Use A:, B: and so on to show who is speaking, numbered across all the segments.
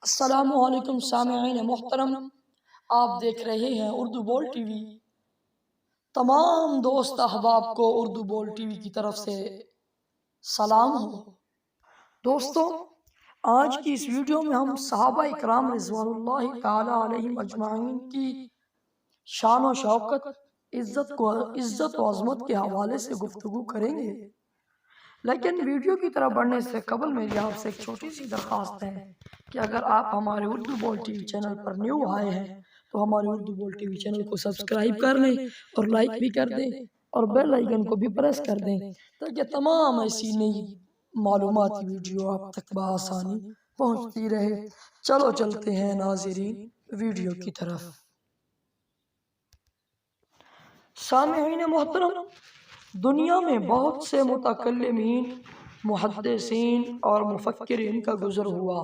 A: السلام علیکم سامعین محترم، آپ دیکھ رہے ہیں اردو بول ٹی وی۔ تمام دوست احباب کو اردو بول ٹی وی کی طرف سے سلام ہو۔ دوستو، آج کی اس ویڈیو میں ہم صحابہ اکرام رضوان اللہ تعالی علیہم اجمعین کی شان و شوکت، عزت و عظمت کے حوالے سے گفتگو کریں گے، لیکن ویڈیو کی طرف بڑھنے سے قبل میری آپ سے ایک چھوٹی سی درخواست ہے کہ اگر آپ ہمارے اردو بول ٹی وی چینل پر نیو آئے ہیں تو ہمارے اردو بول ٹی وی چینل کو سبسکرائب کر لیں اور لائک بھی کر دیں اور بیل آئیکن کو بھی پریس کر دیں تاکہ تمام ایسی نئی معلوماتی ویڈیو آپ تک بآسانی پہنچتی رہے۔ چلو چلتے ہیں ناظرین ویڈیو کی طرف۔ سامعین محترم، دنیا میں بہت سے متکلمین، محدثین اور مفکرین کا گزر ہوا،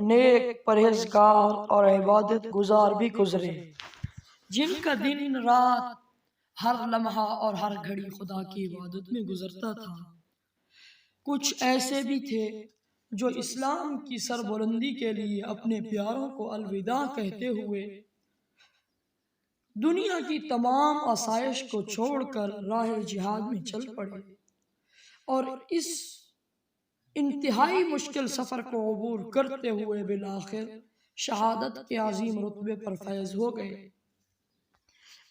A: نیک، پرہیزگار اور عبادت گزار بھی گزرے، جن کا دن رات، ہر لمحہ اور ہر گھڑی خدا کی عبادت میں گزرتا تھا۔ کچھ ایسے بھی تھے جو اسلام کی سربلندی کے لیے اپنے پیاروں کو الوداع کہتے ہوئے دنیا کی تمام آسائش کو چھوڑ کر راہ جہاد میں چل پڑے اور اس انتہائی مشکل سفر کو عبور کرتے ہوئے بالآخر شہادت کے عظیم رتبے پر فیض ہو گئے۔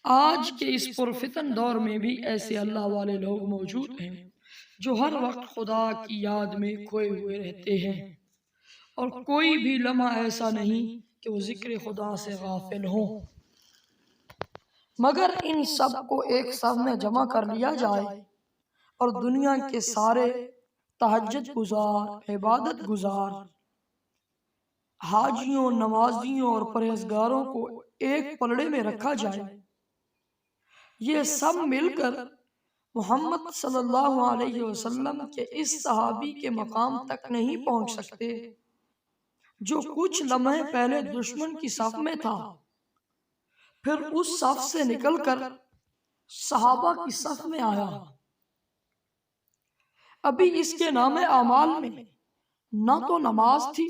A: آج کے اس پرفتن دور میں بھی ایسے اللہ والے لوگ موجود ہیں جو ہر وقت خدا کی یاد میں کھوئے ہوئے رہتے ہیں، اور کوئی بھی لمحہ ایسا نہیں کہ وہ ذکر خدا سے غافل ہوں۔ مگر ان سب کو ایک صف میں جمع کر لیا جائے اور دنیا کے سارے تہجد گزار، عبادت گزار، حاجیوں، نمازیوں اور پرہیزگاروں کو ایک پلڑے میں رکھا جائے، یہ سب مل کر محمد صلی اللہ علیہ وسلم کے اس صحابی کے مقام تک نہیں پہنچ سکتے جو کچھ لمحے پہلے دشمن کی صف میں تھا، پھر اس صف سے نکل کر صحابہ کی صف میں آیا۔ ابھی اس کے نام اعمال میں نہ تو نماز تھی،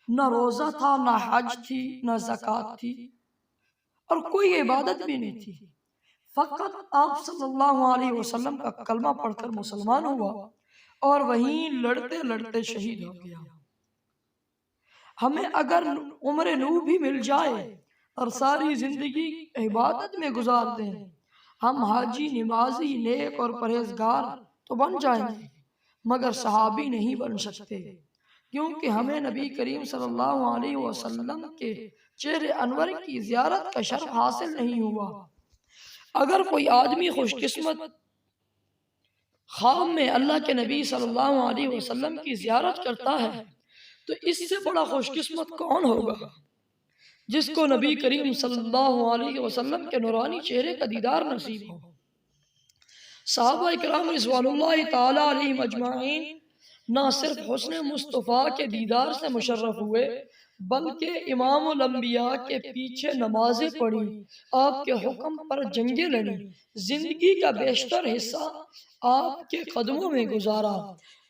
A: نہ روزہ تھا، نہ حج تھی، نہ زکوٰۃ تھی، اور کوئی عبادت بھی نہیں تھی۔ فقط آپ صلی اللہ علیہ وسلم کا کلمہ پڑھ کر مسلمان ہوا اور وہیں لڑتے لڑتے شہید ہو گیا۔ ہمیں اگر عمر نوح بھی مل جائے اور ساری زندگی عبادت میں گزار دیں، ہم حاجی، نمازی، نیک اور پرہیزگار تو بن جائیں گے، مگر صحابی نہیں بن سکتے، کیونکہ ہمیں نبی کریم صلی اللہ علیہ وسلم کے چہرے انور کی زیارت کا شرف حاصل نہیں ہوا۔ اگر کوئی آدمی خوش قسمت خواب میں اللہ کے نبی صلی اللہ علیہ وسلم کی زیارت کرتا ہے تو اس سے بڑا خوش قسمت کون ہوگا جس کو نبی کریم صلی اللہ علیہ وسلم کے نورانی چہرے کا دیدار نصیب ہو۔ صحابہ اکرام رضوان اللہ تعالی علیہم اجمعین نہ صرف حسن مصطفیٰ کے دیدار سے مشرف ہوئے بلکہ امام الانبیاء کے پیچھے نمازیں پڑھی، آپ کے حکم پر جنگیں لڑی، زندگی کا بیشتر حصہ آپ کے قدموں میں گزارا۔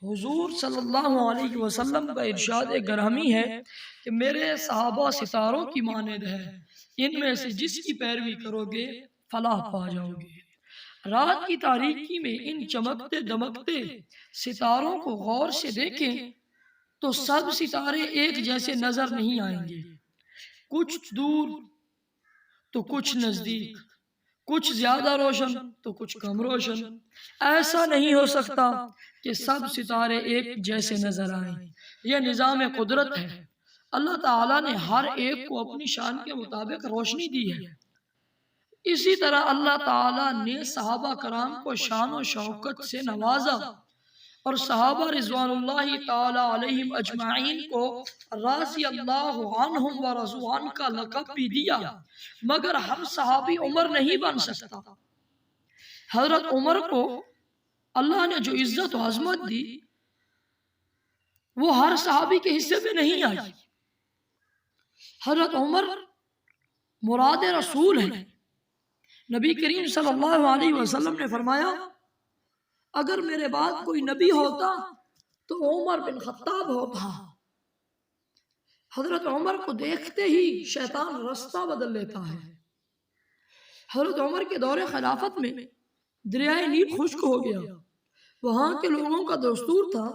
A: حضور صلی اللہ علیہ وسلم کا ارشاد گرامی ہے کہ میرے صحابہ ستاروں کی مانند ہے، ان میں سے جس کی پیروی کرو گے فلاح پا جاؤ گے۔ رات کی تاریکی میں ان چمکتے دمکتے ستاروں کو غور سے دیکھیں تو سب ستارے ایک جیسے نظر نہیں آئیں گے، کچھ دور تو کچھ نزدیک، کچھ زیادہ روشن تو کچھ کم روشن۔ ایسا نہیں ہو سکتا کہ سب ستارے ایک جیسے نظر آئیں، یہ نظام قدرت ہے۔ اللہ تعالیٰ نے ہر ایک کو اپنی شان کے مطابق روشنی دی ہے۔ اسی طرح اللہ تعالیٰ نے صحابہ کرام کو شان و شوکت سے نوازا اور صحابہ رضوان اللہ تعالی علیہم اجمعین کو رضی اللہ عنہم و رضوا عنہ کا لقب بھی دیا، مگر ہم صحابی عمر نہیں بن سکتا۔ حضرت عمر کو اللہ نے جو عزت و عظمت دی وہ ہر صحابی کے حصے میں نہیں آئی۔ حضرت عمر مراد رسول ہیں۔ نبی کریم صلی اللہ علیہ وسلم نے فرمایا اگر میرے بعد کوئی نبی ہوتا تو عمر بن خطاب ہوتا، حضرت عمر کو دیکھتے ہی شیطان راستہ بدل لیتا ہے۔ حضرت عمر کے دور خلافت میں دریائے نیل خشک ہو گیا۔ وہاں کے لوگوں کا دستور تھا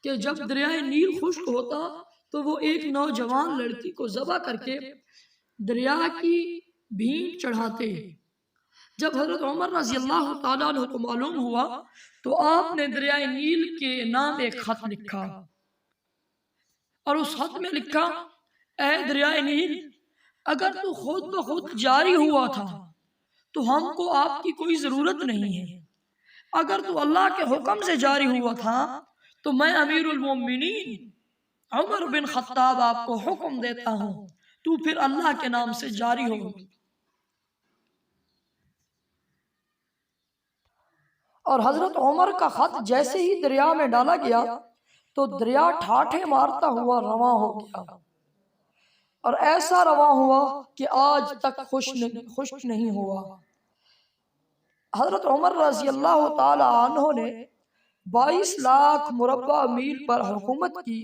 A: کہ جب دریائے نیل خشک ہوتا تو وہ ایک نوجوان لڑکی کو ذبح کر کے دریا کی بھینٹ چڑھاتے۔ جب حضرت عمر رضی اللہ تعالیٰ عنہ کو معلوم ہوا تو آپ نے دریائے نیل کے نام ایک خط لکھا، اور اس خط میں لکھا: اے دریائے نیل، اگر تو خود بخود جاری ہوا تھا تو ہم کو آپ کی کوئی ضرورت نہیں ہے۔ اگر تو اللہ کے حکم سے جاری ہوا تھا تو میں امیر المومنین عمر بن خطاب آپ کو حکم دیتا ہوں، تو پھر اللہ کے نام سے جاری ہو۔ اور حضرت عمر کا خط جیسے ہی دریا میں ڈالا گیا تو دریا ٹھاٹھے مارتا ہوا رواں ہو گیا، اور ایسا رواں ہوا کہ آج تک خشک نہیں ہوا۔ حضرت عمر رضی اللہ تعالی عنہ نے 22 لاکھ مربع میل پر حکومت کی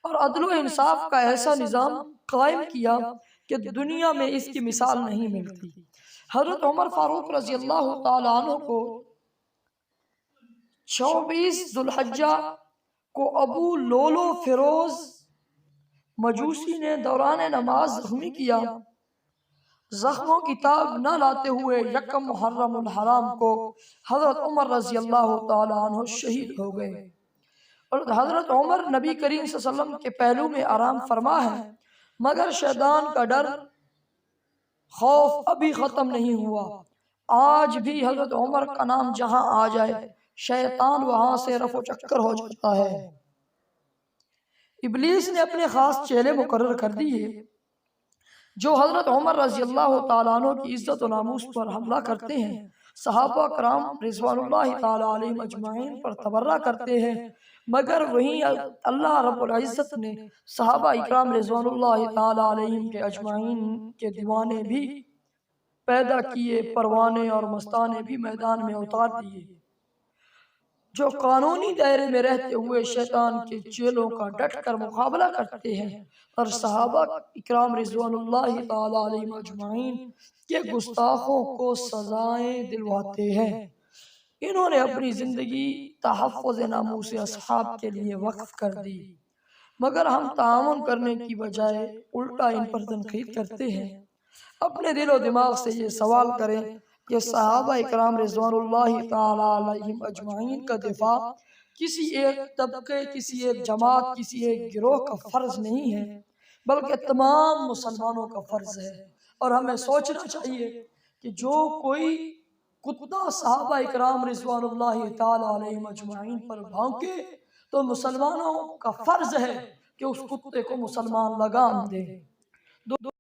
A: اور عدل و انصاف کا ایسا نظام قائم کیا کہ دنیا میں اس کی مثال نہیں ملتی۔ حضرت عمر فاروق رضی اللہ تعالی عنہ کو 24 ذو الحجہ کو ابو لولو فیروز مجوسی نے دوران نماز زخمی کیا۔ زخموں کی تاب نہ لاتے ہوئے یکم محرم الحرام کو حضرت عمر رضی اللہ تعالی عنہ شہید ہو گئے، اور حضرت عمر نبی کریم صلی اللہ علیہ وسلم کے پہلو میں آرام فرما ہے، مگر شیطان کا ڈر خوف ابھی ختم نہیں ہوا۔ آج بھی حضرت عمر کا نام جہاں آ جائے شیطان وہاں سے رفع چکر ہو جاتا ہے۔ ابلیس نے اپنے خاص چیلے مقرر کر دیے جو حضرت عمر رضی اللہ تعالیٰ عنہ کی عزت و ناموس پر حملہ کرتے ہیں، صحابہ کرام رضوان اللہ تعالیٰ علیہم اجمعین پر تبرہ کرتے ہیں، مگر وہیں اللہ رب العزت نے صحابہ اکرام رضوان اللہ تعالیٰ علیہم کے اجمعین کے دیوانے بھی پیدا کیے، پروانے اور مستانے بھی میدان میں اتار دیے، جو قانونی دائرے میں رہتے ہوئے شیطان کے چیلوں کا ڈٹ کر مقابلہ کرتے ہیں اور صحابہ اکرام رضوان اللہ تعالیٰ علیہم اجمعین کے گستاخوں کو سزائیں دلواتے ہیں۔ انہوں نے اپنی زندگی تحفظ ناموس اصحاب کے لیے وقف کر دی، مگر ہم تعاون کرنے کی بجائے الٹا ان پر تنقید کرتے ہیں۔ اپنے دل و دماغ سے یہ سوال کریں کہ صحابہ اکرام رضوان اللہ تعالیٰ علیہم اجمعین کا دفاع کسی ایک طبقے، کسی ایک جماعت، کسی ایک گروہ کا فرض نہیں ہے، بلکہ تمام مسلمانوں کا فرض ہے۔ اور ہمیں سوچنا چاہیے کہ جو کوئی کتا صحابہ اکرام رضوان اللہ تعالیٰ علیہم اجمعین پر بھونکے تو مسلمانوں کا فرض ہے کہ اس کتے کو مسلمان لگام دے۔